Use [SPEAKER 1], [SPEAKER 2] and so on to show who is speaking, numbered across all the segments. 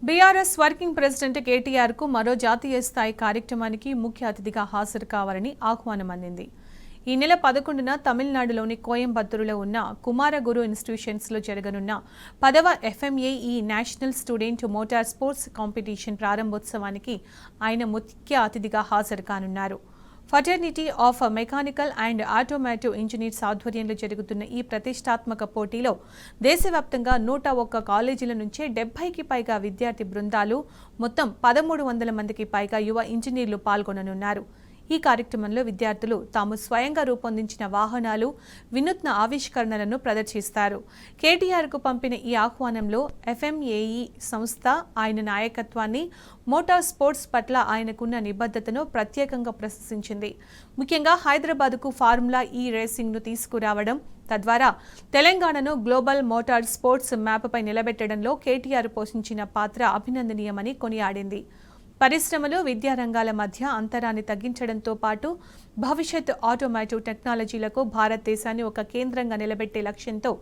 [SPEAKER 1] BRS working president KTR కు మరో జాతీయ స్థాయి కార్యక్రమానికి ముఖ్య అతిథిగా హాజరు కావాలని ఆహ్వానం అందింది. ఈ నెల 11న తమిళనాడులోని కోయంబత్తూరులో ఉన్న కుమారగురు ఇన్స్టిట్యూషన్స్లో జరగనున్న 10వ FMAE national student motor sports competition ప్రారంభోత్సవానికి ఆయన ముఖ్య అతిథిగా హాజరు కానున్నారు. Fraternity of mechanical and automotive engineers ఆధ్వర్యంలో జరుగుతున్న ఈ ప్రతిష్టాత్మక పోటీలో దేశవ్యాప్తంగా 101 కాలేజీల నుంచి 70కి పైగా విద్యార్థి బృందాలు, మొత్తం 1300 మందికి పైగా యువ ఇంజనీర్లు పాల్గొననున్నారు. ఈ కార్యక్రమంలో విద్యార్థులు తాము స్వయంగా రూపొందించిన వాహనాలు, వినూత్న ఆవిష్కరణలను ప్రదర్శిస్తారు. కేటీఆర్కు పంపిన ఈ ఆహ్వానంలో FMAE సంస్థ ఆయన నాయకత్వాన్ని, మోటార్ స్పోర్ట్స్ పట్ల ఆయనకున్న నిబద్ధతను ప్రత్యేకంగా ప్రశంసించింది. ముఖ్యంగా హైదరాబాద్కు ఫార్ములా ఈ రేసింగ్ను తీసుకురావడం, తద్వారా తెలంగాణను గ్లోబల్ మోటార్ స్పోర్ట్స్ మ్యాప్పై నిలబెట్టడంలో కేటీఆర్ పోషించిన పాత్ర అభినందనీయమని కొనియాడింది. పరిశ్రమలు, విద్యారంగాల మధ్య అంతరాన్ని తగ్గించడంతో పాటు భవిష్యత్ ఆటోమోటివ్ టెక్నాలజీలకు భారతదేశాన్ని ఒక కేంద్రంగా నిలబెట్టే లక్ష్యంతో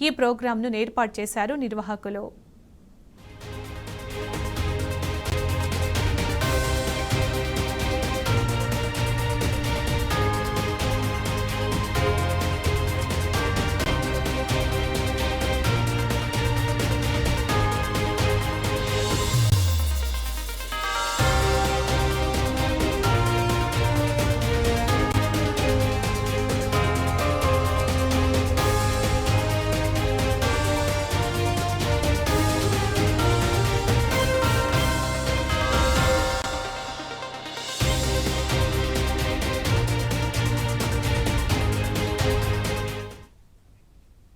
[SPEAKER 1] ఈ ప్రోగ్రాంను ఏర్పాటు చేశారు నిర్వాహకులు.